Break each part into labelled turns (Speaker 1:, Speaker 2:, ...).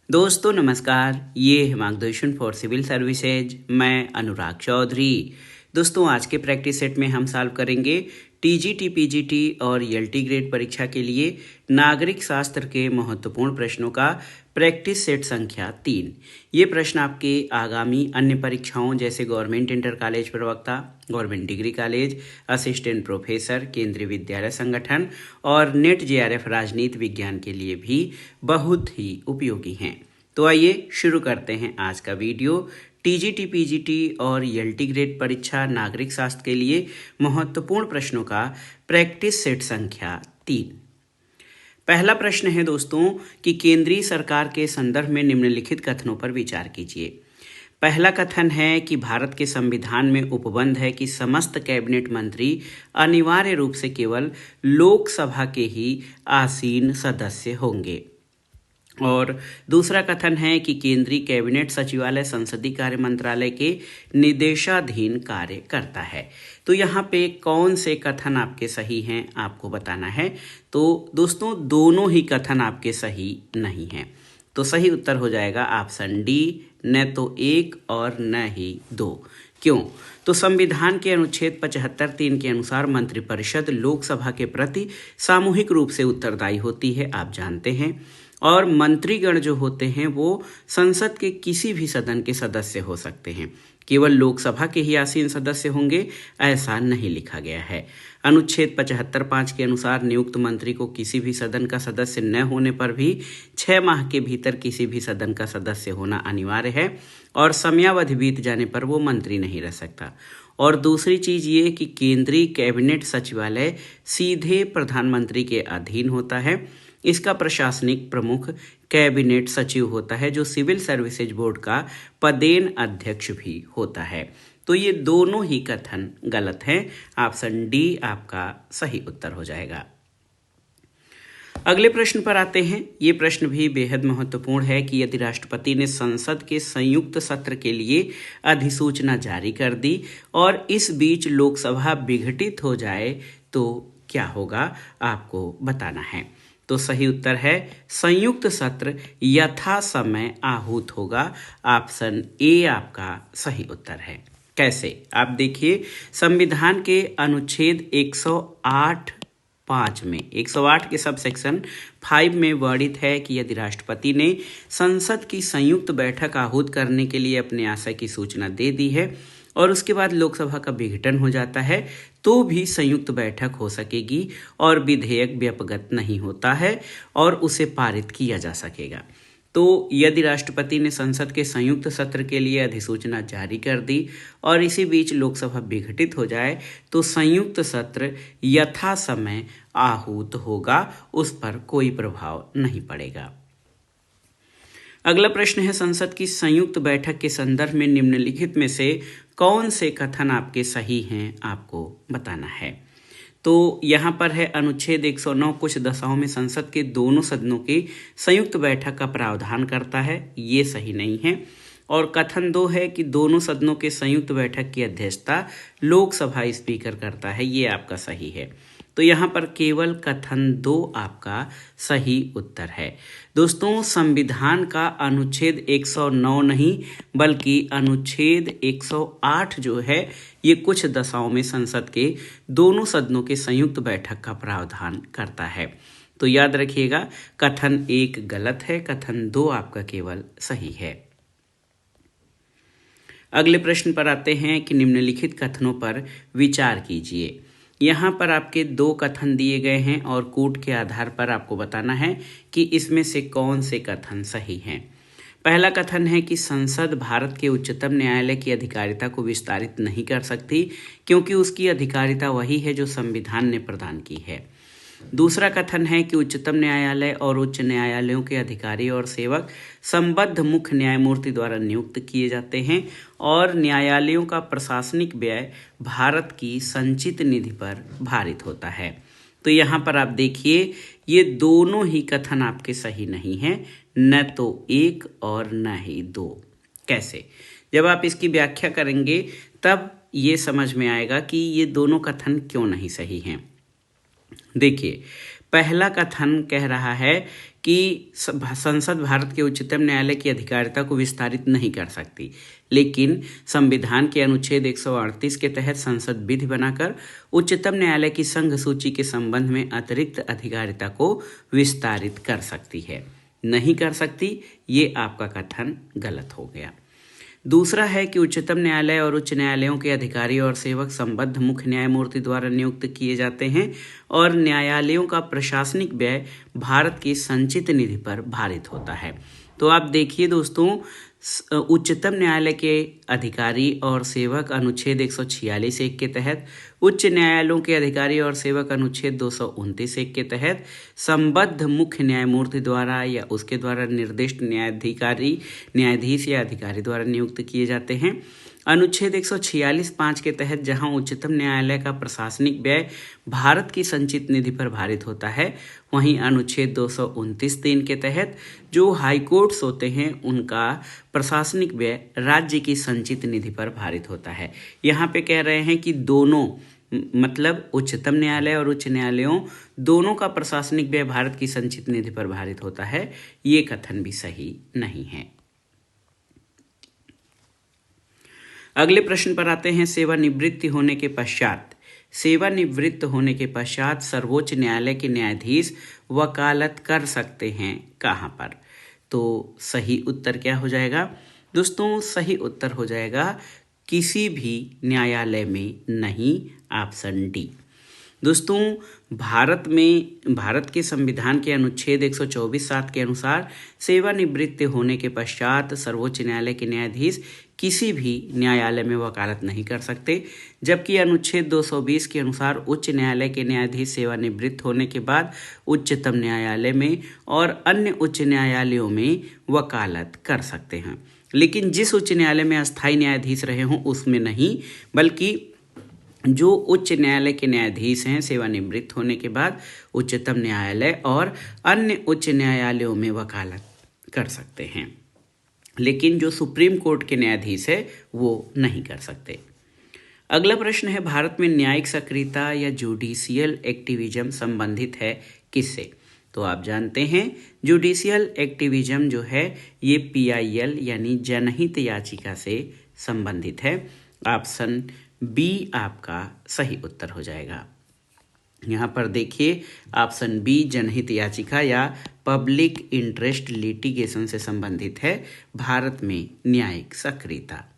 Speaker 1: दोस्तों नमस्कार, ये है मार्गदर्शन फॉर सिविल सर्विसेज। मैं अनुराग चौधरी। दोस्तों आज के प्रैक्टिस सेट में हम सॉल्व करेंगे टीजीटी, पीजीटी और एलटी ग्रेड परीक्षा के लिए नागरिक शास्त्र के महत्वपूर्ण प्रश्नों का प्रैक्टिस सेट संख्या 3। ये प्रश्न आपके आगामी अन्य परीक्षाओं जैसे गवर्नमेंट इंटर कॉलेज प्रवक्ता, government degree college, assistant professor, केंद्रीय विद्यालय संगठन और नेट जेआरएफ राजनीति विज्ञान के लिए भी बहुत ही उपयोगी हैं। तो आइए शुरू करते हैं आज का वीडियो। टीजीटी, पीजीटी और एलटी ग्रेड परीक्षा नागरिक शास्त्र के लिए महत्वपूर्ण प्रश्नों का प्रैक्टिस सेट संख्या 3। पहला प्रश्न है दोस्तों कि केंद्रीय सरकार के संदर्भ में निम्नलिखित कथनों पर विचार कीजिए। पहला कथन है कि भारत के संविधान में उपबंध है कि समस्त कैबिनेट मंत्री अनिवार्य रूप से केवल लोकसभा के ही आसीन सदस्य होंगे। और दूसरा कथन है कि केंद्रीय कैबिनेट सचिवालय संसदीय कार्य मंत्रालय के निर्देशाधीन कार्य करता है। तो यहाँ पे कौन से कथन आपके सही हैं आपको बताना है। तो दोस्तों दोनों ही कथन आपके सही नहीं हैं। तो सही उत्तर हो जाएगा ऑप्शन डी, न तो 1 और न ही 2। क्यों? तो संविधान के अनुच्छेद 75(3) के अनुसार मंत्रिपरिषद लोकसभा के प्रति सामूहिक रूप से उत्तरदायी होती है, आप जानते हैं। और मंत्रीगण जो होते हैं वो संसद के किसी भी सदन के सदस्य हो सकते हैं, केवल लोकसभा के ही आसीन सदस्य होंगे ऐसा नहीं लिखा गया है। अनुच्छेद 75(5) के अनुसार नियुक्त मंत्री को किसी भी सदन का सदस्य न होने पर भी 6 माह के भीतर किसी भी सदन का सदस्य होना अनिवार्य है और समयावधि बीत जाने पर वो मंत्री नहीं रह सकता। और दूसरी चीज ये कि केंद्रीय कैबिनेट सचिवालय सीधे प्रधानमंत्री के अधीन होता है। इसका प्रशासनिक प्रमुख कैबिनेट सचिव होता है जो सिविल सर्विसेज बोर्ड का पदेन अध्यक्ष भी होता है। तो ये दोनों ही कथन गलत हैं। ऑप्शन डी आपका सही उत्तर हो जाएगा। अगले प्रश्न पर आते हैं। ये प्रश्न भी बेहद महत्वपूर्ण है कि यदि राष्ट्रपति ने संसद के संयुक्त सत्र के लिए अधिसूचना जारी कर दी और इस बीच लोकसभा विघटित हो जाए तो क्या होगा, आपको बताना है। तो सही उत्तर है संयुक्त सत्र यथा समय आहूत होगा। ऑप्शन ए आपका सही उत्तर है। कैसे? आप देखिए, संविधान के अनुच्छेद 108(5) में 108 के सब सेक्शन 5 में वर्णित है कि यदि राष्ट्रपति ने संसद की संयुक्त बैठक आहूत करने के लिए अपने आशय की सूचना दे दी है और उसके बाद लोकसभा का विघटन हो जाता है तो भी संयुक्त बैठक हो सकेगी और विधेयक व्यपगत नहीं होता है और उसे पारित किया जा सकेगा। तो यदि राष्ट्रपति ने संसद के संयुक्त सत्र के लिए अधिसूचना जारी कर दी और इसी बीच लोकसभा विघटित हो जाए तो संयुक्त सत्र यथा समय आहूत होगा, उस पर कोई प्रभाव नहीं पड़ेगा। अगला प्रश्न है संसद की संयुक्त बैठक के संदर्भ में निम्नलिखित में से कौन से कथन आपके सही हैं, आपको बताना है। तो यहाँ पर है अनुच्छेद 109 कुछ दशाओं में संसद के दोनों सदनों की संयुक्त बैठक का प्रावधान करता है, ये सही नहीं है। और कथन 2 है कि दोनों सदनों के संयुक्त बैठक की अध्यक्षता लोकसभा स्पीकर करता है, ये आपका सही है। तो यहाँ पर केवल कथन 2 आपका सही उत्तर है। दोस्तों संविधान का अनुच्छेद 109 नहीं बल्कि अनुच्छेद 108 जो है ये कुछ दशाओं में संसद के दोनों सदनों के संयुक्त बैठक का प्रावधान करता है। तो याद रखिएगा कथन 1 गलत है, कथन 2 आपका केवल सही है। अगले प्रश्न पर आते हैं कि निम्नलिखित कथनों पर विचार कीजिए। यहाँ पर आपके 2 कथन दिए गए हैं और कूट के आधार पर आपको बताना है कि इसमें से कौन से कथन सही हैं। पहला कथन है कि संसद भारत के उच्चतम न्यायालय की अधिकारिता को विस्तारित नहीं कर सकती क्योंकि उसकी अधिकारिता वही है जो संविधान ने प्रदान की है। दूसरा कथन है कि उच्चतम न्यायालय और उच्च न्यायालयों के अधिकारी और सेवक संबद्ध मुख्य न्यायमूर्ति द्वारा नियुक्त किए जाते हैं और न्यायालयों का प्रशासनिक व्यय भारत की संचित निधि पर भारित होता है। तो यहाँ पर आप देखिए ये दोनों ही कथन आपके सही नहीं हैं, न तो 1 और न ही 2। कैसे? जब आप इसकी व्याख्या करेंगे तब ये समझ में आएगा कि ये दोनों कथन क्यों नहीं सही हैं। देखिए, पहला कथन कह रहा है कि संसद भारत के उच्चतम न्यायालय की अधिकारिता को विस्तारित नहीं कर सकती, लेकिन संविधान के अनुच्छेद 138 के तहत संसद विधि बनाकर उच्चतम न्यायालय की संघ सूची के संबंध में अतिरिक्त अधिकारिता को विस्तारित कर सकती है। नहीं कर सकती, ये आपका कथन गलत हो गया। दूसरा है कि उच्चतम न्यायालय और उच्च न्यायालयों के अधिकारी और सेवक संबद्ध मुख्य न्यायमूर्ति द्वारा नियुक्त किए जाते हैं और न्यायालयों का प्रशासनिक व्यय भारत की संचित निधि पर भारित होता है। तो आप देखिए दोस्तों, उच्चतम न्यायालय के अधिकारी और सेवक अनुच्छेद 146(1) के तहत, उच्च न्यायालयों के अधिकारी और सेवक अनुच्छेद 229(1) के तहत संबद्ध मुख्य न्यायमूर्ति द्वारा या उसके द्वारा निर्दिष्ट न्यायाधीश या अधिकारी द्वारा नियुक्त किए जाते हैं। अनुच्छेद 146(5) के तहत जहां उच्चतम न्यायालय का प्रशासनिक व्यय भारत की संचित निधि पर भारित होता है, वहीं अनुच्छेद 229(3) के तहत जो हाईकोर्ट्स होते हैं उनका प्रशासनिक व्यय राज्य की संचित निधि पर भारित होता है। यहाँ पे कह रहे हैं कि दोनों, मतलब उच्चतम न्यायालय और उच्च न्यायालयों दोनों का प्रशासनिक व्यय भारत की संचित निधि पर भारित होता है, ये कथन भी सही नहीं है। अगले प्रश्न पर आते हैं। सेवानिवृत्त होने के पश्चात सर्वोच्च न्यायालय के न्यायाधीश वकालत कर सकते हैं कहाँ पर? तो सही उत्तर क्या हो जाएगा दोस्तों? सही उत्तर हो जाएगा किसी भी न्यायालय में नहीं, ऑप्शन डी। दोस्तों, भारत के संविधान के अनुच्छेद 124(7) के अनुसार सेवानिवृत्त होने के पश्चात सर्वोच्च न्यायालय के न्यायाधीश किसी भी न्यायालय में वकालत नहीं कर सकते, जबकि अनुच्छेद 220 के अनुसार उच्च न्यायालय के न्यायाधीश सेवानिवृत्त होने के बाद उच्चतम न्यायालय में और अन्य उच्च न्यायालयों में वकालत कर सकते हैं, लेकिन जिस उच्च न्यायालय में अस्थायी न्यायाधीश रहे हों उसमें नहीं, बल्कि जो उच्च न्यायालय के न्यायाधीश हैं सेवानिवृत्त होने के बाद उच्चतम न्यायालय और अन्य उच्च न्यायालयों में वकालत कर सकते हैं, लेकिन जो सुप्रीम कोर्ट के न्यायाधीश है वो नहीं कर सकते। अगला प्रश्न है, भारत में न्यायिक सक्रियता या जुडिशियल एक्टिविज्म संबंधित है किससे? तो आप जानते हैं जुडिशियल एक्टिविज्म जो है ये PIL यानी जनहित याचिका से संबंधित है। ऑप्शन बी आपका सही उत्तर हो जाएगा। यहाँ पर देखिए, ऑप्शन बी जनहित याचिका या पब्लिक इंटरेस्ट लिटिगेशन से संबंधित है भारत में न्यायिक सक्रियता।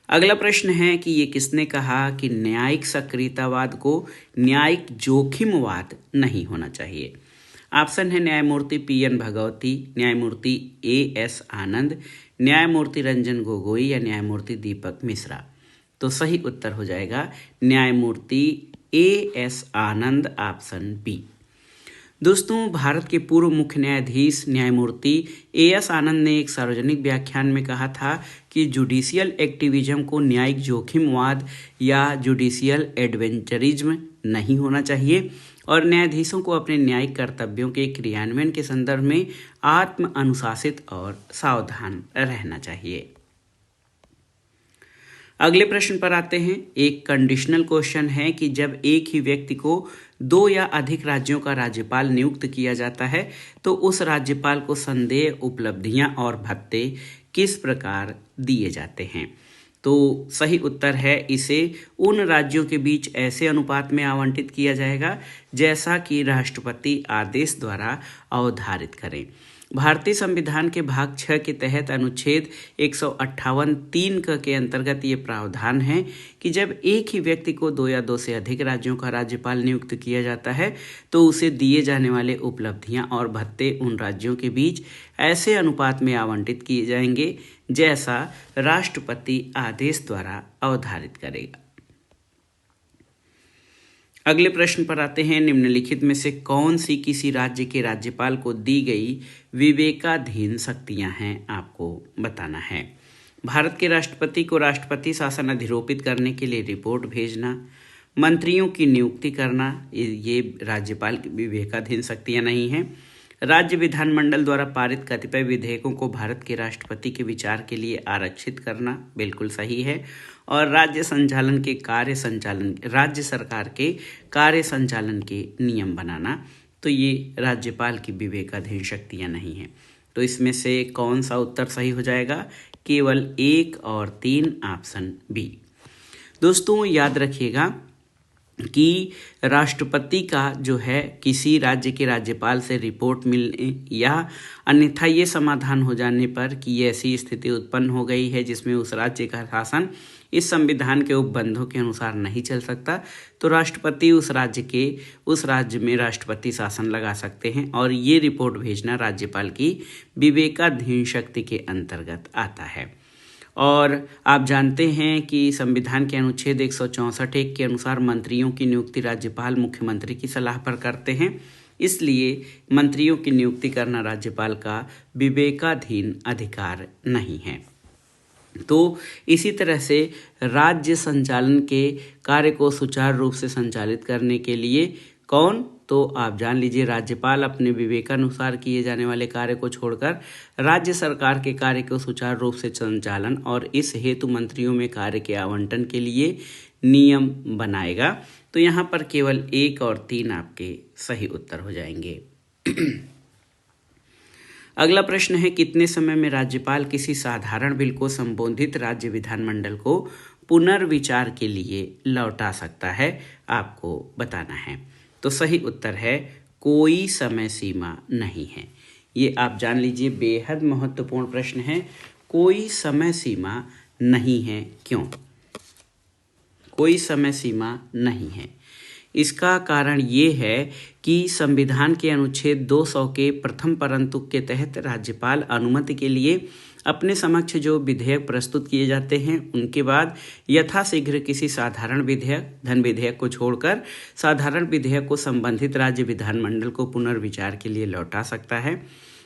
Speaker 1: अगला प्रश्न है कि ये किसने कहा कि न्यायिक सक्रियतावाद को न्यायिक जोखिमवाद नहीं होना चाहिए? ऑप्शन है न्यायमूर्ति PN भगवती, न्यायमूर्ति AS आनंद, न्यायमूर्ति रंजन गोगोई या न्यायमूर्ति दीपक मिश्रा। तो सही उत्तर हो जाएगा न्यायमूर्ति AS आनंद, ऑप्शन बी। दोस्तों, भारत के पूर्व मुख्य न्यायाधीश न्यायमूर्ति AS आनंद ने एक सार्वजनिक व्याख्यान में कहा था कि जुडिशियल एक्टिविज्म को न्यायिक जोखिमवाद या जुडिशियल एडवेंचरिज्म नहीं होना चाहिए और न्यायाधीशों को अपने न्यायिक कर्तव्यों के क्रियान्वयन के संदर्भ में आत्म अनुशासित और सावधान रहना चाहिए। अगले प्रश्न पर आते हैं। एक कंडीशनल क्वेश्चन है कि जब एक ही व्यक्ति को 2 या अधिक राज्यों का राज्यपाल नियुक्त किया जाता है तो उस राज्यपाल को संदेय उपलब्धियां और भत्ते किस प्रकार दिए जाते हैं? तो सही उत्तर है इसे उन राज्यों के बीच ऐसे अनुपात में आवंटित किया जाएगा जैसा कि राष्ट्रपति आदेश द्वारा अवधारित करें। भारतीय संविधान के भाग 6 के तहत अनुच्छेद 158(3) के अंतर्गत ये प्रावधान है कि जब एक ही व्यक्ति को 2 या 2 से अधिक राज्यों का राज्यपाल नियुक्त किया जाता है तो उसे दिए जाने वाले उपलब्धियां और भत्ते उन राज्यों के बीच ऐसे अनुपात में आवंटित किए जाएंगे जैसा राष्ट्रपति आदेश द्वारा अवधारित करेगा। अगले प्रश्न पर आते हैं। निम्नलिखित में से कौन सी किसी राज्य के राज्यपाल को दी गई विवेकाधीन शक्तियां हैं? आपको बताना है। भारत के राष्ट्रपति को राष्ट्रपति शासन अधिरोपित करने के लिए रिपोर्ट भेजना, मंत्रियों की नियुक्ति करना, ये राज्यपाल की विवेकाधीन शक्तियां नहीं हैं। राज्य विधानमंडल द्वारा पारित कतिपय विधेयकों को भारत के राष्ट्रपति के विचार के लिए आरक्षित करना बिल्कुल सही है। और राज्य सरकार के कार्य संचालन के नियम बनाना, तो ये राज्यपाल की विवेकाधीन शक्तियां नहीं हैं। तो इसमें से कौन सा उत्तर सही हो जाएगा? केवल 1 और 3 ऑप्शन बी। दोस्तों याद रखिएगा कि राष्ट्रपति का जो है किसी राज्य के राज्यपाल से रिपोर्ट मिलने या अन्यथा ये समाधान हो जाने पर कि ऐसी स्थिति उत्पन्न हो गई है जिसमें उस राज्य का शासन इस संविधान के उपबंधों के अनुसार नहीं चल सकता, तो राष्ट्रपति उस राज्य में राष्ट्रपति शासन लगा सकते हैं और ये रिपोर्ट भेजना राज्यपाल की विवेकाधीन शक्ति के अंतर्गत आता है। और आप जानते हैं कि संविधान के अनुच्छेद 164 के अनुसार मंत्रियों की नियुक्ति राज्यपाल मुख्यमंत्री की सलाह पर करते हैं, इसलिए मंत्रियों की नियुक्ति करना राज्यपाल का विवेकाधीन अधिकार नहीं है। तो इसी तरह से राज्य संचालन के कार्य को सुचारू रूप से संचालित करने के लिए कौन? तो आप जान लीजिए, राज्यपाल अपने विवेकानुसार किए जाने वाले कार्य को छोड़कर राज्य सरकार के कार्य को सुचारू रूप से संचालन और इस हेतु मंत्रियों में कार्य के आवंटन के लिए नियम बनाएगा। तो यहाँ पर केवल 1 और 3 आपके सही उत्तर हो जाएंगे। अगला प्रश्न है, कितने समय में राज्यपाल किसी साधारण बिल को संबोधित राज्य विधानमंडल को पुनर्विचार के लिए लौटा सकता है? आपको बताना है। तो सही उत्तर है कोई समय सीमा नहीं है। ये आप जान लीजिए, बेहद महत्वपूर्ण प्रश्न है। कोई समय सीमा नहीं है। क्यों कोई समय सीमा नहीं है? इसका कारण ये है कि संविधान के अनुच्छेद 200 के प्रथम परंतु के तहत राज्यपाल अनुमति के लिए अपने समक्ष जो विधेयक प्रस्तुत किए जाते हैं उनके बाद यथाशीघ्र किसी साधारण विधेयक, धन विधेयक को छोड़कर साधारण विधेयक को संबंधित राज्य विधानमंडल को पुनर्विचार के लिए लौटा सकता है।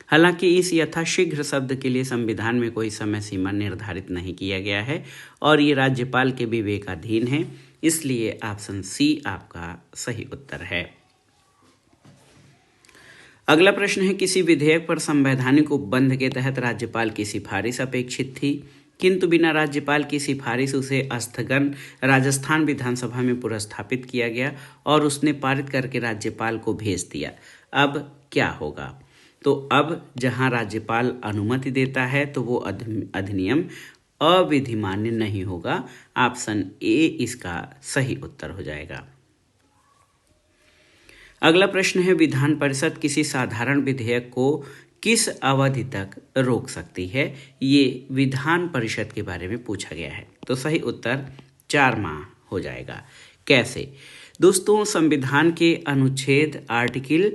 Speaker 1: हालांकि इस यथाशीघ्र शब्द के लिए संविधान में कोई समय सीमा निर्धारित नहीं किया गया है और ये राज्यपाल के विवेकाधीन है, इसलिए ऑप्शन सी आपका सही उत्तर है। अगला प्रश्न है, किसी विधेयक पर संवैधानिक उपबंध के तहत राज्यपाल की सिफारिश अपेक्षित थी, किंतु बिना राज्यपाल की सिफारिश उसे स्थगन राजस्थान विधानसभा में पुनर्स्थापित किया गया और उसने पारित करके राज्यपाल को भेज दिया। अब क्या होगा? तो अब जहां राज्यपाल अनुमति देता है तो वो अधिनियम अविधिमान्य नहीं होगा। ऑप्शन ए इसका सही उत्तर हो जाएगा। अगला प्रश्न है, विधान परिषद किसी साधारण विधेयक को किस अवधि तक रोक सकती है? ये विधान परिषद के बारे में पूछा गया है। तो सही उत्तर 4 माह हो जाएगा। कैसे? दोस्तों, संविधान के अनुच्छेद आर्टिकल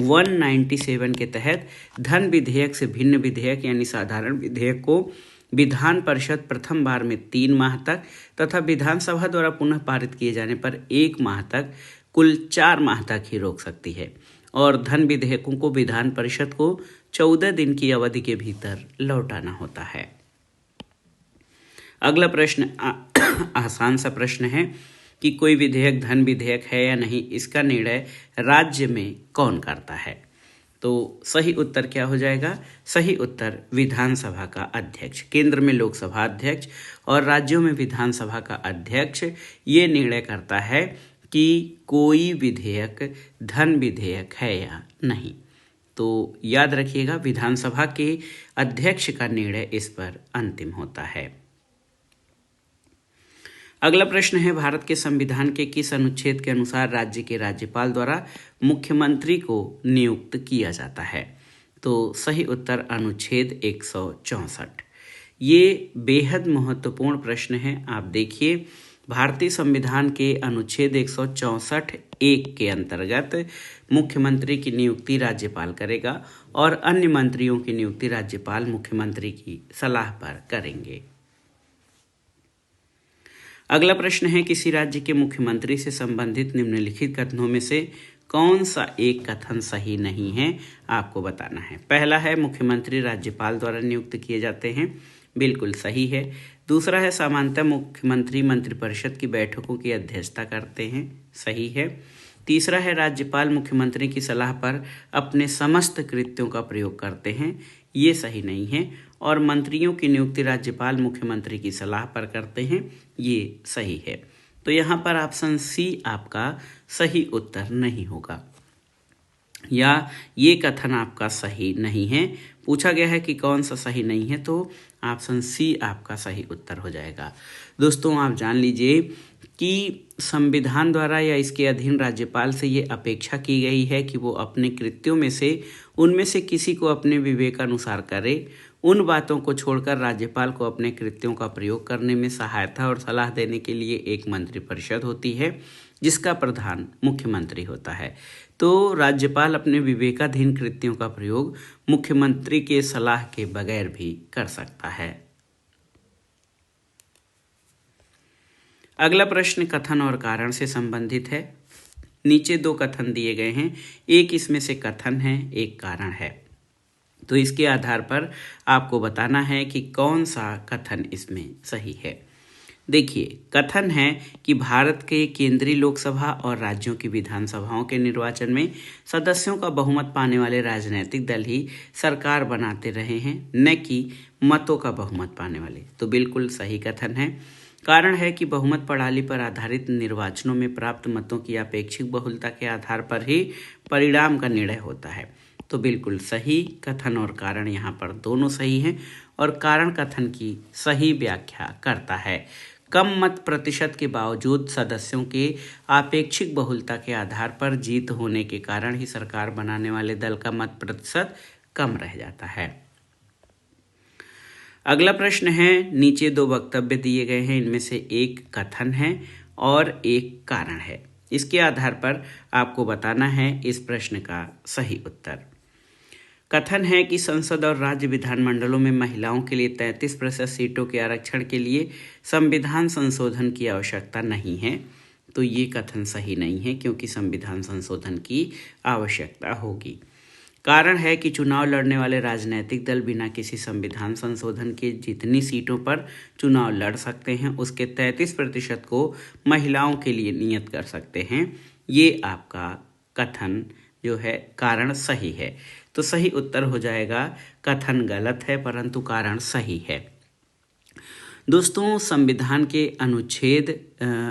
Speaker 1: 197 के तहत धन विधेयक से भिन्न विधेयक यानी साधारण विधेयक को विधान परिषद प्रथम बार में 3 माह तक तथा विधानसभा द्वारा पुनः पारित किए जाने पर 1 माह तक, कुल 4 माह तक ही रोक सकती है और धन विधेयकों को विधान परिषद को 14 दिन की अवधि के भीतर लौटाना होता है। अगला प्रश्न आसान सा प्रश्न है कि कोई विधेयक धन विधेयक है या नहीं, इसका निर्णय राज्य में कौन करता है? तो सही उत्तर क्या हो जाएगा? सही उत्तर विधानसभा का अध्यक्ष। केंद्र में लोकसभा अध्यक्ष और राज्यों में विधानसभा का अध्यक्ष ये निर्णय करता है कि कोई विधेयक धन विधेयक है या नहीं। तो याद रखिएगा, विधानसभा के अध्यक्ष का निर्णय इस पर अंतिम होता है। अगला प्रश्न है, भारत के संविधान के किस अनुच्छेद के अनुसार राज्य के राज्यपाल द्वारा मुख्यमंत्री को नियुक्त किया जाता है? तो सही उत्तर अनुच्छेद 164। ये बेहद महत्वपूर्ण प्रश्न है। आप देखिए, भारतीय संविधान के अनुच्छेद 164(1) के अंतर्गत मुख्यमंत्री की नियुक्ति राज्यपाल करेगा और अन्य मंत्रियों की नियुक्ति राज्यपाल मुख्यमंत्री की सलाह पर करेंगे। अगला प्रश्न है, किसी राज्य के मुख्यमंत्री से संबंधित निम्नलिखित कथनों में से कौन सा एक कथन सही नहीं है? आपको बताना है। पहला है, मुख्यमंत्री राज्यपाल द्वारा नियुक्त किए जाते हैं। बिल्कुल सही है। दूसरा है, सामान्यतः मुख्यमंत्री मंत्रिपरिषद की बैठकों की अध्यक्षता करते हैं। सही है। तीसरा है, राज्यपाल मुख्यमंत्री की सलाह पर अपने समस्त कृत्यों का प्रयोग करते हैं। ये सही नहीं है। और मंत्रियों की नियुक्ति राज्यपाल मुख्यमंत्री की सलाह पर करते हैं। ये सही है। तो यहाँ पर ऑप्शन सी आपका सही उत्तर नहीं होगा। या ये कथन आपका सही नहीं है। पूछा गया है कि कौन सा सही नहीं है, तो ऑप्शन सी आपका सही उत्तर हो जाएगा। दोस्तों आप जान लीजिए कि संविधान द्वारा या इसके अधीन राज्यपाल से ये अपेक्षा की गई है कि वो अपने कृत्यों में से उनमें से किसी को अपने विवेकानुसार करे। उन बातों को छोड़कर राज्यपाल को अपने कृत्यों का प्रयोग करने में सहायता और सलाह देने के लिए एक मंत्रिपरिषद होती है, जिसका प्रधान मुख्यमंत्री होता है। तो राज्यपाल अपने विवेकाधीन कृत्यों का प्रयोग मुख्यमंत्री के सलाह के बगैर भी कर सकता है। अगला प्रश्न कथन और कारण से संबंधित है। नीचे दो कथन दिए गए हैं, एक इसमें से कथन है, एक कारण है। तो इसके आधार पर आपको बताना है कि कौन सा कथन इसमें सही है। देखिए, कथन है कि भारत के केंद्रीय लोकसभा और राज्यों की विधानसभाओं के निर्वाचन में सदस्यों का बहुमत पाने वाले राजनीतिक दल ही सरकार बनाते रहे हैं, न कि मतों का बहुमत पाने वाले। तो बिल्कुल सही कथन है। कारण है कि बहुमत प्रणाली पर आधारित निर्वाचनों में प्राप्त मतों की अपेक्षित बहुलता के आधार पर ही परिणाम का निर्णय होता है। तो बिल्कुल सही कथन और कारण यहाँ पर दोनों सही हैं, और कारण कथन की सही व्याख्या करता है। कम मत प्रतिशत के बावजूद सदस्यों के आपेक्षिक बहुलता के आधार पर जीत होने के कारण ही सरकार बनाने वाले दल का मत प्रतिशत कम रह जाता है। अगला प्रश्न है, नीचे दो वक्तव्य दिए गए हैं, इनमें से एक कथन है और एक कारण है। इसके आधार पर आपको बताना है इस प्रश्न का सही उत्तर। कथन है कि संसद और राज्य विधानमंडलों में महिलाओं के लिए 33% सीटों के आरक्षण के लिए संविधान संशोधन की आवश्यकता नहीं है। तो ये कथन सही नहीं है, क्योंकि संविधान संशोधन की आवश्यकता होगी। कारण है कि चुनाव लड़ने वाले राजनीतिक दल बिना किसी संविधान संशोधन के जितनी सीटों पर चुनाव लड़ सकते हैं, उसके 33% को महिलाओं के लिए नियत कर सकते हैं। ये आपका कथन जो है कारण सही है। तो सही उत्तर हो जाएगा, कथन गलत है परंतु कारण सही है। दोस्तों संविधान के अनुच्छेद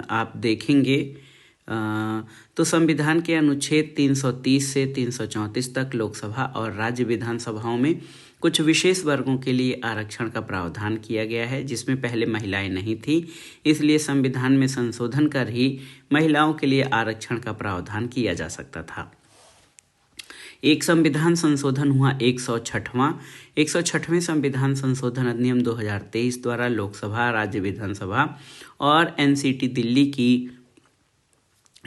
Speaker 1: आप देखेंगे तो संविधान के अनुच्छेद 330 से 334 तक लोकसभा और राज्य विधानसभाओं में कुछ विशेष वर्गों के लिए आरक्षण का प्रावधान किया गया है, जिसमें पहले महिलाएं नहीं थी। इसलिए संविधान में संशोधन कर ही महिलाओं के लिए आरक्षण का प्रावधान किया जा सकता था। एक संविधान संशोधन हुआ 106वें संविधान संशोधन अधिनियम 2023 द्वारा लोकसभा, राज्य विधानसभा और एनसीटी दिल्ली की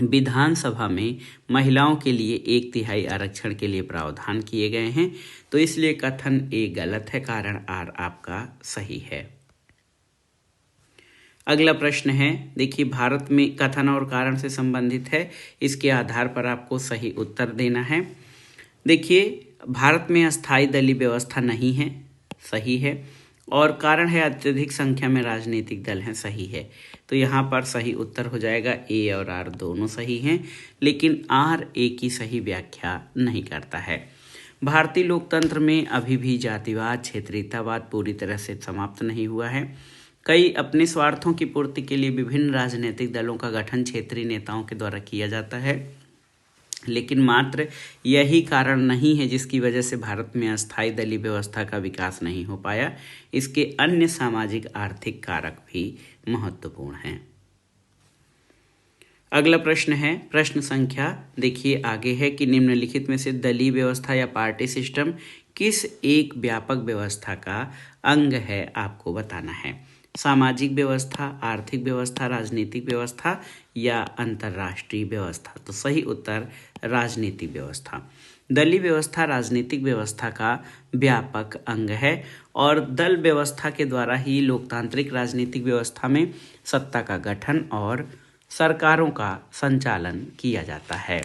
Speaker 1: विधानसभा में महिलाओं के लिए 1/3 आरक्षण के लिए प्रावधान किए गए हैं। तो इसलिए कथन ए गलत है, कारण आर आपका सही है। अगला प्रश्न है, देखिए भारत में कथन और कारण से संबंधित है, इसके आधार पर आपको सही उत्तर देना है। देखिए भारत में अस्थायी दलीय व्यवस्था नहीं है, सही है। और कारण है अत्यधिक संख्या में राजनीतिक दल हैं, सही है। तो यहाँ पर सही उत्तर हो जाएगा, ए और आर दोनों सही हैं, लेकिन आर ए की सही व्याख्या नहीं करता है। भारतीय लोकतंत्र में अभी भी जातिवाद, क्षेत्रीयतावाद पूरी तरह से समाप्त नहीं हुआ है। कई अपने स्वार्थों की पूर्ति के लिए विभिन्न राजनीतिक दलों का गठन क्षेत्रीय नेताओं के द्वारा किया जाता है, लेकिन मात्र यही कारण नहीं है जिसकी वजह से भारत में अस्थायी दलीय व्यवस्था का विकास नहीं हो पाया। इसके अन्य सामाजिक आर्थिक कारक भी महत्वपूर्ण हैं। अगला प्रश्न है, प्रश्न संख्या देखिए आगे है कि निम्नलिखित में से दलीय व्यवस्था या पार्टी सिस्टम किस एक व्यापक व्यवस्था का अंग है, आपको बताना है। सामाजिक व्यवस्था, आर्थिक व्यवस्था, राजनीतिक व्यवस्था या अंतर्राष्ट्रीय व्यवस्था। तो सही उत्तर राजनीतिक व्यवस्था। दलीय व्यवस्था राजनीतिक व्यवस्था का व्यापक अंग है और दल व्यवस्था के द्वारा ही लोकतांत्रिक राजनीतिक व्यवस्था में सत्ता का गठन और सरकारों का संचालन किया जाता है।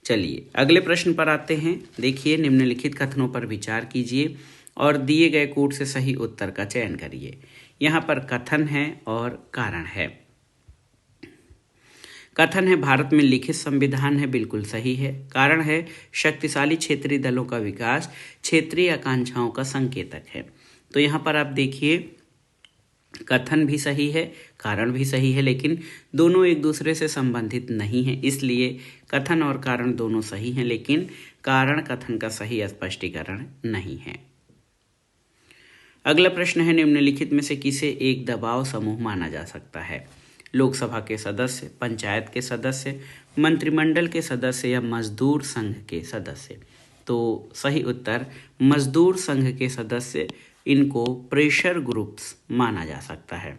Speaker 1: चलिए अगले प्रश्न पर आते हैं। देखिए निम्नलिखित कथनों पर विचार कीजिए और दिए गए कूट से सही उत्तर का चयन करिए। यहाँ पर कथन है और कारण है। कथन है भारत में लिखित संविधान है, बिल्कुल सही है। कारण है शक्तिशाली क्षेत्रीय दलों का विकास क्षेत्रीय आकांक्षाओं का संकेतक है। तो यहाँ पर आप देखिए कथन भी सही है, कारण भी सही है, लेकिन दोनों एक दूसरे से संबंधित नहीं है, इसलिए कथन और कारण दोनों सही हैं, लेकिन कारण कथन का सही स्पष्टीकरण नहीं है। अगला प्रश्न है, निम्नलिखित में से किसे एक दबाव समूह माना जा सकता है? लोकसभा के सदस्य, पंचायत के सदस्य, मंत्रिमंडल के सदस्य या मजदूर संघ के सदस्य? तो सही उत्तर मजदूर संघ के सदस्य, इनको प्रेशर ग्रुप्स माना जा सकता है।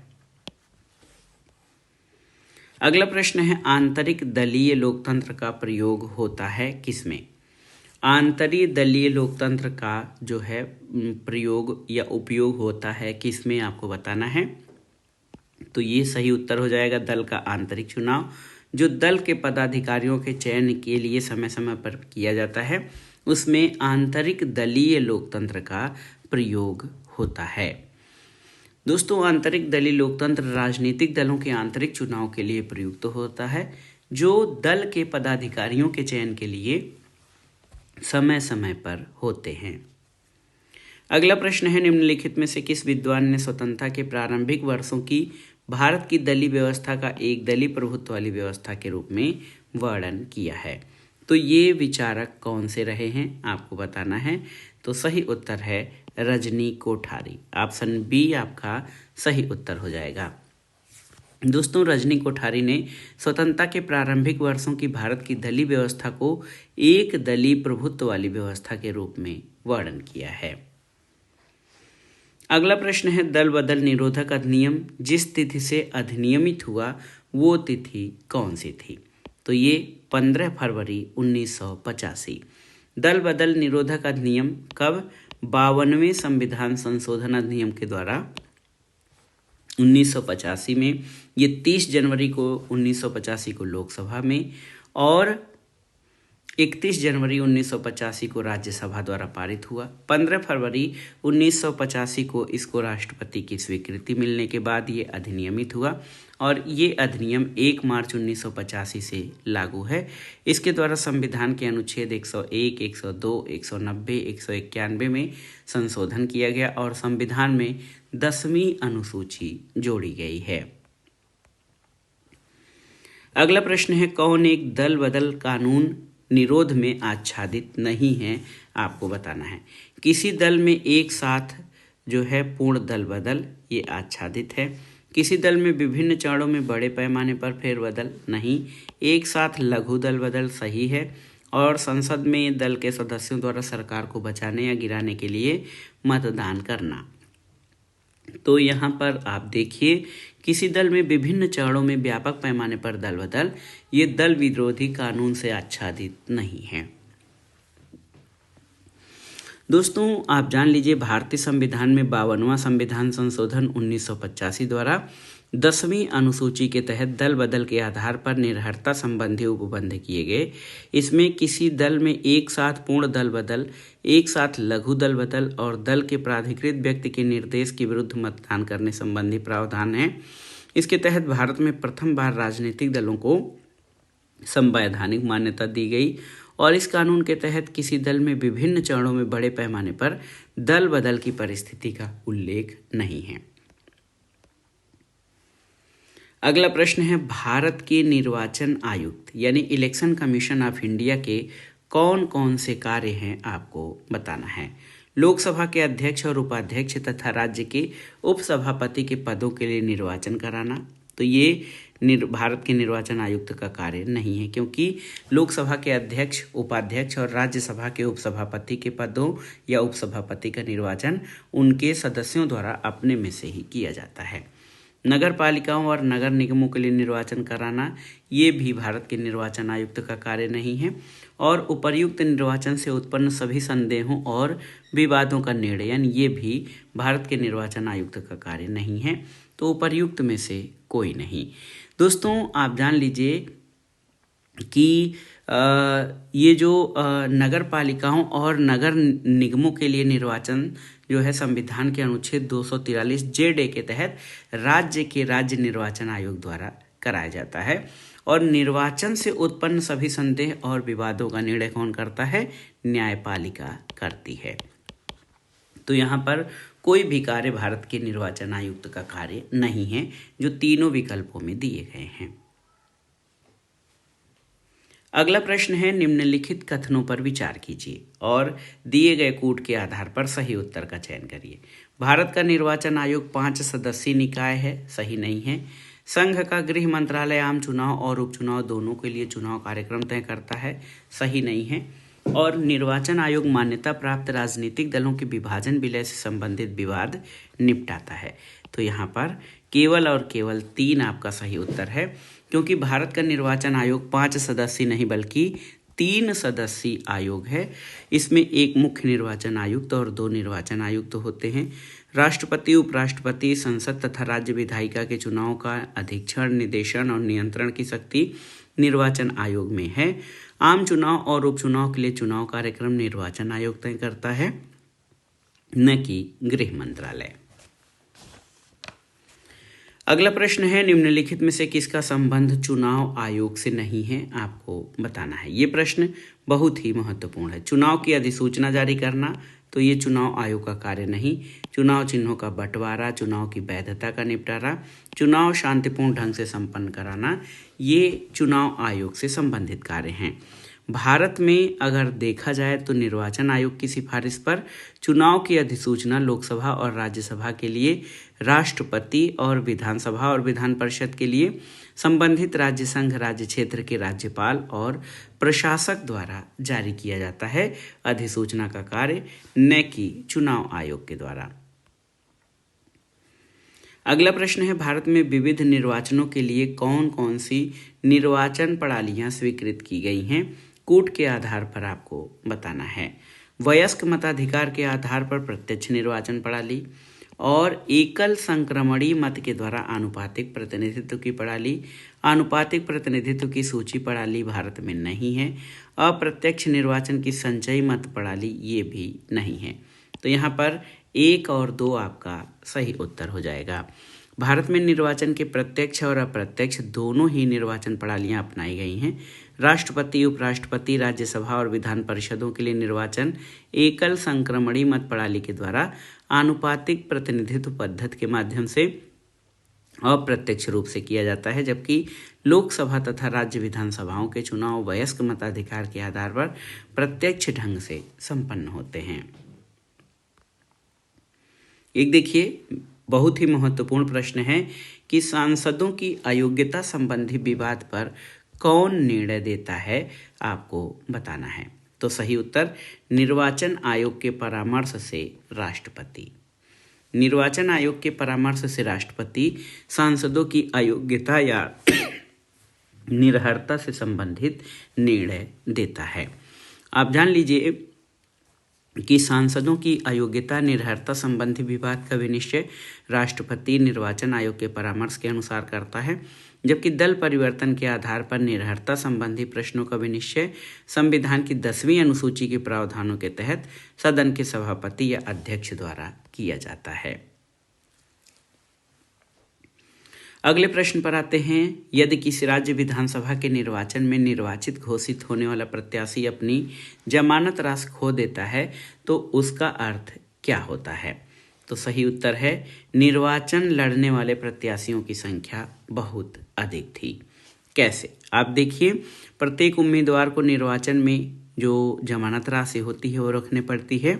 Speaker 1: अगला प्रश्न है, आंतरिक दलीय लोकतंत्र का प्रयोग होता है किसमें? आंतरिक दलीय लोकतंत्र का जो है प्रयोग या उपयोग होता है किसमें, आपको बताना है। तो ये सही उत्तर हो जाएगा दल का आंतरिक चुनाव, जो दल के पदाधिकारियों के चयन के लिए समय समय पर किया जाता है, उसमें आंतरिक दलीय लोकतंत्र का प्रयोग होता है। दोस्तों, आंतरिक दलीय लोकतंत्र राजनीतिक दलों के आंतरिक चुनाव के लिए प्रयुक्त होता है, जो दल के पदाधिकारियों के चयन के लिए समय समय पर होते हैं। अगला प्रश्न है, निम्नलिखित में से किस विद्वान ने स्वतंत्रता के प्रारंभिक वर्षों की भारत की दलीय व्यवस्था का एक दलीय प्रभुत्व वाली व्यवस्था के रूप में वर्णन किया है? तो ये विचारक कौन से रहे हैं, आपको बताना है। तो सही उत्तर है रजनी कोठारी। ऑप्शन बी आपका सही उत्तर हो जाएगा। दोस्तों, रजनी कोठारी ने स्वतंत्रता के प्रारंभिक वर्षों की भारत की दलीय व्यवस्था को एक दलीय प्रभुत्व वाली व्यवस्था के रूप में वर्णन किया है। अगला प्रश्न है, दल बदल निरोधक अधिनियम जिस तिथि से अधिनियमित हुआ वो तिथि कौन सी थी? तो ये 15 फरवरी 1985। दल बदल निरोधक अधिनियम कब? 52वें संविधान संशोधन अधिनियम के द्वारा 1985 में। ये 30 जनवरी को 1985 को लोकसभा में और 31 जनवरी 1985 को राज्यसभा द्वारा पारित हुआ। 15 फरवरी 1985 को इसको राष्ट्रपति की स्वीकृति मिलने के बाद ये अधिनियमित हुआ और ये अधिनियम 1 मार्च 1985 से लागू है। इसके द्वारा संविधान के अनुच्छेद 101, 102, 190, 191 में संशोधन किया गया और संविधान में 10वीं अनुसूची जोड़ी गई है। अगला प्रश्न है, कौन एक दल बदल कानून निरोध में आच्छादित नहीं है, आपको बताना है। किसी दल में एक साथ जो है पूर्ण दल बदल ये आच्छादित है। किसी दल में विभिन्न चरणों में बड़े पैमाने पर फेरबदल नहीं। एक साथ लघु दल बदल सही है। और संसद में दल के सदस्यों द्वारा सरकार को बचाने या गिराने के लिए मतदान करना। तो यहाँ पर आप देखिए, किसी दल में विभिन्न चरणों में व्यापक पैमाने पर दल बदल, ये दल विरोधी कानून से आच्छादित नहीं है। दोस्तों, आप जान लीजिए, भारतीय संविधान में 52वां संविधान संशोधन 1985 द्वारा 10वीं अनुसूची के तहत दल बदल के आधार पर निर्भरता संबंधी उपबंध किए गए। इसमें किसी दल में एक साथ पूर्ण दल बदल, एक साथ लघु दल बदल और दल के प्राधिकृत व्यक्ति के निर्देश के विरुद्ध मतदान करने संबंधी प्रावधान है। इसके तहत भारत में प्रथम बार राजनीतिक दलों को संवैधानिक मान्यता दी गई और इस कानून के तहत किसी दल में विभिन्न चरणों में बड़े पैमाने पर दल बदल की परिस्थिति का उल्लेख नहीं है। अगला प्रश्न है, भारत के निर्वाचन आयुक्त यानी इलेक्शन कमीशन ऑफ इंडिया के कौन कौन से कार्य हैं, आपको बताना है। लोकसभा के अध्यक्ष और उपाध्यक्ष तथा राज्य के उपसभापति के पदों के लिए निर्वाचन कराना। तो ये भारत के निर्वाचन आयुक्त का कार्य नहीं है, क्योंकि लोकसभा के अध्यक्ष, उपाध्यक्ष और राज्यसभा के उपसभापति के पदों या उपसभापति का निर्वाचन उनके सदस्यों द्वारा अपने में से ही किया जाता है। नगर पालिकाओं और नगर निगमों के लिए निर्वाचन कराना, ये भी भारत के निर्वाचन आयुक्त का कार्य नहीं है। और उपर्युक्त निर्वाचन से उत्पन्न सभी संदेहों और विवादों का निर्णय, ये भी भारत के निर्वाचन आयुक्त का कार्य नहीं है। तो उपर्युक्त में से कोई नहीं। दोस्तों, आप जान लीजिए कि ये जो नगर पालिकाओं और नगर निगमों के लिए निर्वाचन जो है संविधान के अनुच्छेद 243 जेड के तहत राज्य के राज्य निर्वाचन आयोग द्वारा कराया जाता है। और निर्वाचन से उत्पन्न सभी संदेह और विवादों का निर्णय कौन करता है? न्यायपालिका करती है। तो यहाँ पर कोई भी कार्य भारत के निर्वाचन आयुक्त का कार्य नहीं है, जो तीनों विकल्पों में दिए गए हैं। अगला प्रश्न है, निम्नलिखित कथनों पर विचार कीजिए और दिए गए कूट के आधार पर सही उत्तर का चयन करिए। भारत का निर्वाचन आयोग 5 सदस्यीय निकाय है, सही नहीं है। संघ का गृह मंत्रालय आम चुनाव और उपचुनाव दोनों के लिए चुनाव कार्यक्रम तय करता है, सही नहीं है। और निर्वाचन आयोग मान्यता प्राप्त राजनीतिक दलों के विभाजन विलय से संबंधित विवाद निपटाता है। तो यहाँ पर केवल और केवल 3 आपका सही उत्तर है, क्योंकि भारत का निर्वाचन आयोग 5 सदस्यीय नहीं बल्कि 3 सदस्यीय आयोग है। इसमें एक मुख्य निर्वाचन आयुक्त और 2 निर्वाचन आयुक्त होते हैं। राष्ट्रपति, उपराष्ट्रपति, संसद तथा राज्य विधायिका के चुनाव का अधीक्षण, निर्देशन और नियंत्रण की शक्ति निर्वाचन आयोग में है। आम चुनाव और उपचुनाव के लिए चुनाव कार्यक्रम निर्वाचन आयोग तय करता है, न कि गृह मंत्रालय। अगला प्रश्न है, निम्नलिखित में से किसका संबंध चुनाव आयोग से नहीं है, आपको बताना है। ये प्रश्न बहुत ही महत्वपूर्ण है। चुनाव की अधिसूचना जारी करना, तो ये चुनाव आयोग का कार्य नहीं। चुनाव चिन्हों का बंटवारा, चुनाव की वैधता का निपटारा, चुनाव शांतिपूर्ण ढंग से संपन्न कराना, ये चुनाव आयोग से संबंधित कार्य हैं। भारत में अगर देखा जाए तो निर्वाचन आयोग की सिफारिश पर चुनाव की अधिसूचना लोकसभा और राज्यसभा के लिए राष्ट्रपति और विधानसभा और विधान परिषद के लिए संबंधित राज्य संघ राज्य क्षेत्र के राज्यपाल और प्रशासक द्वारा जारी किया जाता है। अधिसूचना का कार्य न कि चुनाव आयोग के द्वारा। अगला प्रश्न है, भारत में विविध निर्वाचनों के लिए कौन कौन सी निर्वाचन प्रणालियां स्वीकृत की गई हैं, कूट के आधार पर आपको बताना है। वयस्क मताधिकार के आधार पर प्रत्यक्ष निर्वाचन प्रणाली और एकल संक्रमणीय मत के द्वारा आनुपातिक प्रतिनिधित्व की प्रणाली। आनुपातिक प्रतिनिधित्व की सूची प्रणाली भारत में नहीं है। अप्रत्यक्ष निर्वाचन की संचयी मत प्रणाली ये भी नहीं है। तो यहाँ पर 1 और 2 आपका सही उत्तर हो जाएगा। भारत में निर्वाचन के प्रत्यक्ष और अप्रत्यक्ष दोनों ही निर्वाचन प्रणालियां अपनाई गई हैं। राष्ट्रपति, उपराष्ट्रपति, राज्यसभा और विधान परिषदों के लिए निर्वाचन एकल संक्रमणीय मत प्रणाली के द्वारा आनुपातिक प्रतिनिधित्व पद्धति के माध्यम से अप्रत्यक्ष रूप से किया जाता है, जबकि लोकसभा तथा राज्य विधानसभाओं के चुनाव वयस्क मताधिकार के आधार पर प्रत्यक्ष ढंग से संपन्न होते हैं। एक देखिए, बहुत ही महत्वपूर्ण प्रश्न है कि सांसदों की अयोग्यता संबंधी विवाद पर कौन निर्णय देता है, आपको बताना है। तो सही उत्तर निर्वाचन आयोग के परामर्श से राष्ट्रपति। निर्वाचन आयोग के परामर्श से राष्ट्रपति सांसदों की अयोग्यता या निरर्हता से संबंधित निर्णय देता है। आप जान लीजिए कि सांसदों की अयोग्यता निरर्हता संबंधी विवाद का विनिश्चय राष्ट्रपति निर्वाचन आयोग के परामर्श के अनुसार करता है, जबकि दल परिवर्तन के आधार पर निरर्हता संबंधी प्रश्नों का विनिश्चय संविधान की 10वीं अनुसूची के प्रावधानों के तहत सदन के सभापति या अध्यक्ष द्वारा किया जाता है। अगले प्रश्न पर आते हैं, यदि किसी राज्य विधानसभा के निर्वाचन में निर्वाचित घोषित होने वाला प्रत्याशी अपनी जमानत राशि खो देता है तो उसका अर्थ क्या होता है। तो सही उत्तर है निर्वाचन लड़ने वाले प्रत्याशियों की संख्या बहुत अधिक थी। कैसे, आप देखिए, प्रत्येक उम्मीदवार को निर्वाचन में जो जमानत राशि होती है वो रखने पड़ती है,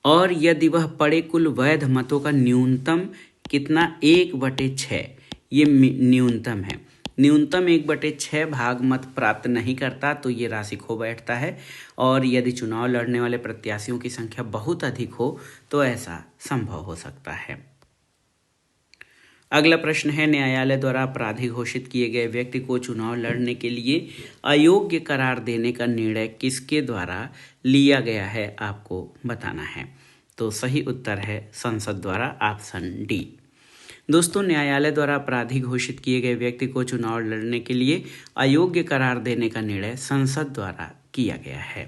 Speaker 1: और यदि वह पड़े कुल वैध मतों का न्यूनतम कितना 1/6, ये न्यूनतम है, न्यूनतम 1/6 भाग मत प्राप्त नहीं करता तो ये राशि खो बैठता है। और यदि चुनाव लड़ने वाले प्रत्याशियों की संख्या बहुत अधिक हो तो ऐसा संभव हो सकता है। अगला प्रश्न है, न्यायालय द्वारा अपराधी घोषित किए गए व्यक्ति को चुनाव लड़ने के लिए अयोग्य करार देने का निर्णय किसके द्वारा लिया गया है, आपको बताना है। तो सही उत्तर है संसद द्वारा, ऑप्शन डी। दोस्तों, न्यायालय द्वारा अपराधी घोषित किए गए व्यक्ति को चुनाव लड़ने के लिए अयोग्य करार देने का निर्णय संसद द्वारा किया गया है।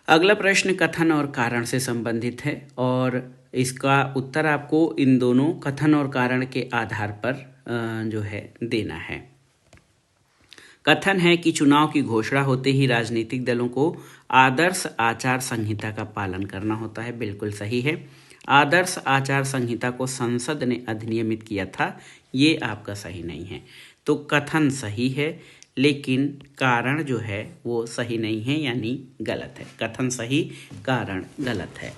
Speaker 1: अगला प्रश्न कथन और कारण से संबंधित है और इसका उत्तर आपको इन दोनों कथन और कारण के आधार पर जो है देना है। कथन है कि चुनाव की घोषणा होते ही राजनीतिक दलों को आदर्श आचार संहिता का पालन करना होता है। बिल्कुल सही है। आदर्श आचार संहिता को संसद ने अधिनियमित किया था, ये आपका सही नहीं है। तो कथन सही है लेकिन कारण जो है वो सही नहीं है, यानी गलत है। कथन सही, कारण गलत है।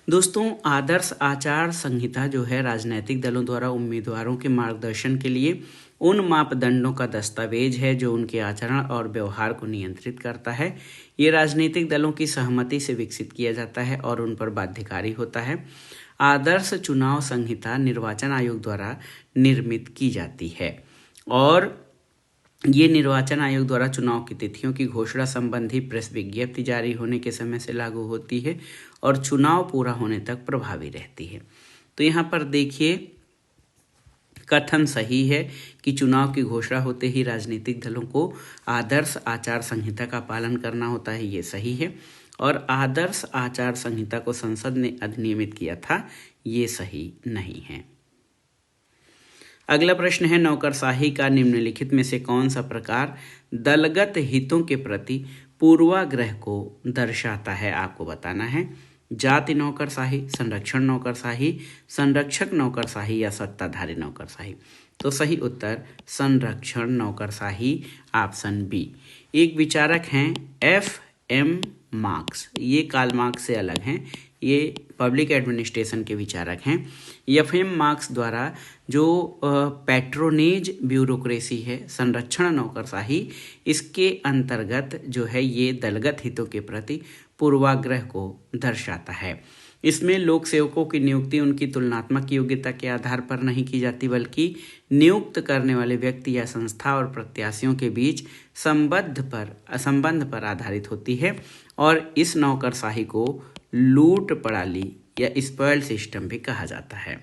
Speaker 1: दोस्तों, आदर्श आचार संहिता जो है राजनीतिक दलों द्वारा उम्मीदवारों के मार्गदर्शन के लिए उन मापदंडों का दस्तावेज है जो उनके आचरण और व्यवहार को नियंत्रित करता है। ये राजनीतिक दलों की सहमति से विकसित किया जाता है और उन पर बाध्यकारी होता है। आदर्श चुनाव संहिता निर्वाचन आयोग द्वारा निर्मित की जाती है और ये निर्वाचन आयोग द्वारा चुनाव की तिथियों की घोषणा संबंधी प्रेस विज्ञप्ति जारी होने के समय से लागू होती है और चुनाव पूरा होने तक प्रभावी रहती है। तो यहाँ पर देखिए, कथन सही है कि चुनाव की घोषणा होते ही राजनीतिक दलों को आदर्श आचार संहिता का पालन करना होता है, ये सही है। और आदर्श आचार संहिता को संसद ने अधिनियमित किया था, ये सही नहीं है। अगला प्रश्न है, नौकरशाही का निम्नलिखित में से कौन सा प्रकार दलगत हितों के प्रति पूर्वाग्रह को दर्शाता है? आपको बताना है। जाति नौकरशाही, संरक्षण नौकरशाही, संरक्षक नौकरशाही या सत्ताधारी नौकरशाही। तो सही उत्तर संरक्षण नौकरशाही, ऑप्शन बी। एक विचारक हैं FM मार्क्स, ये कार्ल मार्क्स से अलग हैं, ये पब्लिक एडमिनिस्ट्रेशन के विचारक हैं। FM मार्क्स द्वारा जो पैट्रोनेज ब्यूरोक्रेसी है, संरक्षण नौकरशाही, इसके अंतर्गत जो है ये दलगत हितों के प्रति पूर्वाग्रह को दर्शाता है। इसमें लोक सेवकों की नियुक्ति उनकी तुलनात्मक योग्यता के आधार पर नहीं की जाती, बल्कि नियुक्त करने वाले व्यक्ति या संस्था और प्रत्याशियों के बीच संबंध पर आधारित होती है और इस नौकरशाही को लूट प्रणाली या स्पॉयल सिस्टम भी कहा जाता है।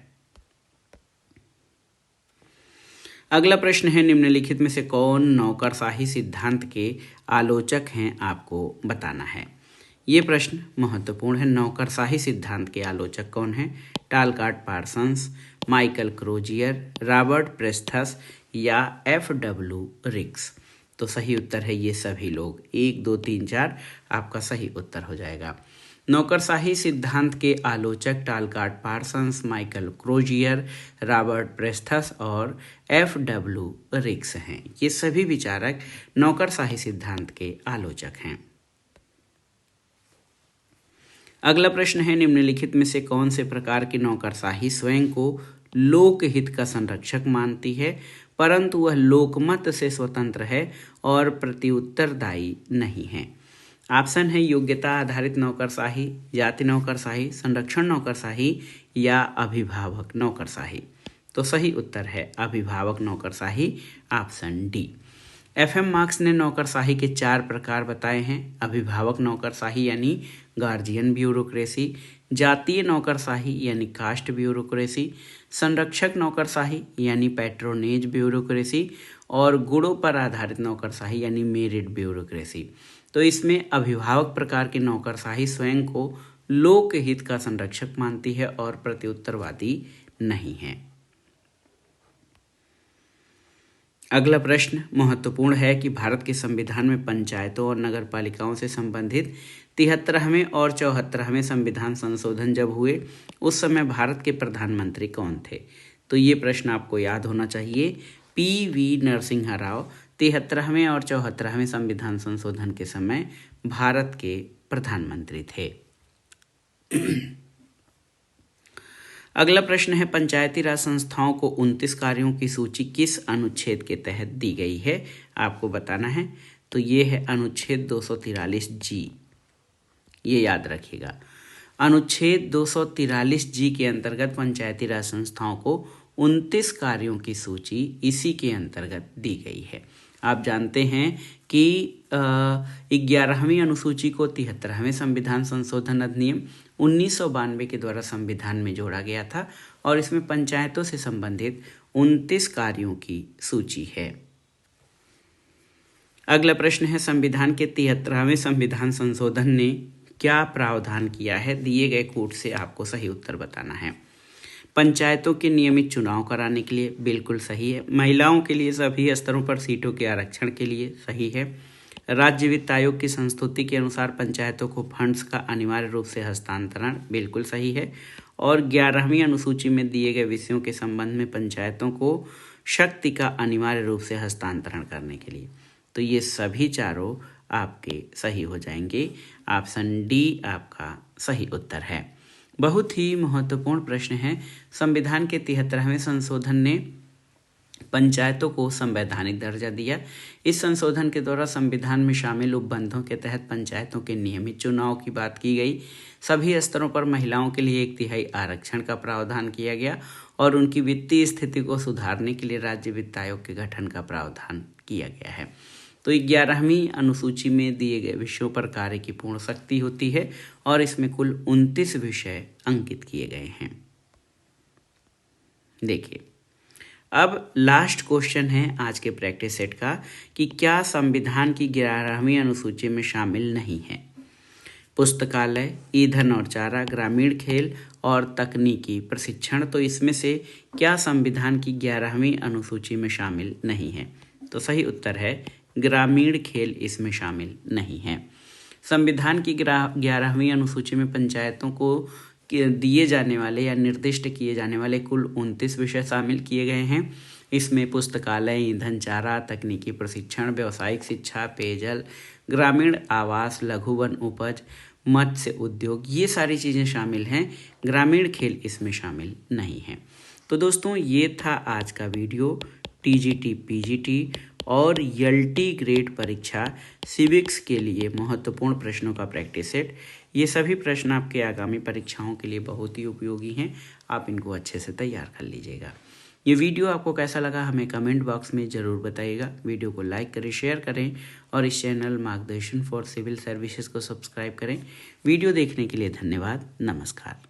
Speaker 1: अगला प्रश्न है, निम्नलिखित में से कौन नौकरशाही सिद्धांत के आलोचक हैं? आपको बताना है। ये प्रश्न महत्वपूर्ण है। नौकरशाही सिद्धांत के आलोचक कौन हैं? टालकाट पार्सन्स, माइकल क्रोजियर, रॉबर्ट प्रेस्थस या FW रिक्स। तो सही उत्तर है ये सभी लोग। 1, 2, 3, 4 आपका सही उत्तर हो जाएगा। नौकरशाही सिद्धांत के आलोचक टालकाट पार्सन्स, माइकल क्रोजियर, रॉबर्ट प्रेस्थस और FW रिक्स हैं। ये सभी विचारक नौकरशाही सिद्धांत के आलोचक हैं। अगला प्रश्न है, निम्नलिखित में से कौन से प्रकार की नौकरशाही स्वयं को लोकहित का संरक्षक मानती है परंतु वह लोकमत से स्वतंत्र है और प्रत्युत्तरदायी नहीं है? ऑप्शन है योग्यता आधारित नौकरशाही, जाति नौकरशाही, संरक्षण नौकरशाही या अभिभावक नौकरशाही। तो सही उत्तर है अभिभावक नौकरशाही, ऑप्शन डी। FM मार्क्स ने नौकरशाही के 4 प्रकार बताए हैं। अभिभावक नौकरशाही यानी गार्जियन ब्यूरोक्रेसी, जातीय नौकरशाही यानी कास्ट ब्यूरोक्रेसी, संरक्षक नौकरशाही यानी पैट्रोनेज ब्यूरोक्रेसी और गुणों पर आधारित नौकरशाही यानी मेरिट ब्यूरोक्रेसी। तो इसमें अभिभावक प्रकार की नौकरशाही स्वयं को लोकहित का संरक्षक मानती है और प्रत्युत्तरवादी नहीं है। अगला प्रश्न महत्वपूर्ण है कि भारत के संविधान में पंचायतों और नगर पालिकाओं से संबंधित 73वें और 74वें संविधान संशोधन जब हुए उस समय भारत के प्रधानमंत्री कौन थे? तो ये प्रश्न आपको याद होना चाहिए। PV नरसिम्हा राव 73वें और 74वें संविधान संशोधन के समय भारत के प्रधानमंत्री थे। अगला प्रश्न है, पंचायती राज संस्थाओं को 29 कार्यों की सूची किस अनुच्छेद के तहत दी गई है? आपको बताना है। तो ये है अनुच्छेद 243G, ये याद रखिएगा। अनुच्छेद 243G के अंतर्गत पंचायती राज संस्थाओं को 29 कार्यों की सूची इसी के अंतर्गत दी गई है। आप जानते हैं कि 11वीं अनुसूची को 73वें संविधान संशोधन अधिनियम 1992 के द्वारा संविधान में जोड़ा गया था और इसमें पंचायतों से संबंधित 29 कार्यों की सूची है। अगला प्रश्न है, संविधान के 73वें संविधान संशोधन ने क्या प्रावधान किया है? दिए गए कोड से आपको सही उत्तर बताना है। पंचायतों के नियमित चुनाव कराने के लिए, बिल्कुल सही है। महिलाओं के लिए सभी स्तरों पर सीटों के आरक्षण के लिए, सही है। राज्य वित्त आयोग की संस्तुति के अनुसार पंचायतों को फंड्स का अनिवार्य रूप से हस्तांतरण, बिल्कुल सही है। और 11वीं अनुसूची में दिए गए विषयों के संबंध में पंचायतों को शक्ति का अनिवार्य रूप से हस्तांतरण करने के लिए, तो ये सभी चारों आपके सही हो जाएंगे। ऑप्शन डी आपका सही उत्तर है। बहुत ही महत्वपूर्ण प्रश्न है। संविधान के 73वें संशोधन ने पंचायतों को संवैधानिक दर्जा दिया। इस संशोधन के द्वारा संविधान में शामिल उपबंधों के तहत पंचायतों के नियमित चुनाव की बात की गई। सभी स्तरों पर महिलाओं के लिए 1/3 आरक्षण का प्रावधान किया गया और उनकी वित्तीय स्थिति को सुधारने के लिए राज्य वित्त आयोग के गठन का प्रावधान किया गया है। तो 11वीं अनुसूची में दिए गए विषयों पर कार्य की पूर्ण शक्ति होती है और इसमें कुल 29 विषय अंकित किए गए हैं। देखिए, अब लास्ट क्वेश्चन है आज के प्रैक्टिस सेट का कि क्या संविधान की 11वीं अनुसूची में शामिल नहीं है? पुस्तकालय, ईंधन और चारा, ग्रामीण खेल और तकनीकी प्रशिक्षण, तो इसमें से क्या संविधान की 11वीं अनुसूची में शामिल नहीं है? तो सही उत्तर है ग्रामीण खेल इसमें शामिल नहीं है। संविधान की 11वीं अनुसूची में पंचायतों को दिए जाने वाले या निर्दिष्ट किए जाने वाले कुल 29 विषय शामिल किए गए हैं। इसमें पुस्तकालय, ईंधन, चारा, तकनीकी प्रशिक्षण, व्यावसायिक शिक्षा, पेयजल, ग्रामीण आवास, लघु वन उपज, मत्स्य उद्योग, ये सारी चीज़ें शामिल हैं। ग्रामीण खेल इसमें शामिल नहीं है। तो दोस्तों, ये था आज का वीडियो टीजीटी, पीजीटी और एलटी ग्रेड परीक्षा सिविक्स के लिए महत्वपूर्ण प्रश्नों का प्रैक्टिस सेट। ये सभी प्रश्न आपके आगामी परीक्षाओं के लिए बहुत ही उपयोगी हैं। आप इनको अच्छे से तैयार कर लीजिएगा। ये वीडियो आपको कैसा लगा हमें कमेंट बॉक्स में ज़रूर बताइएगा। वीडियो को लाइक करें, शेयर करें और इस चैनल मार्गदर्शन फॉर सिविल सर्विसेज को सब्सक्राइब करें। वीडियो देखने के लिए धन्यवाद। नमस्कार।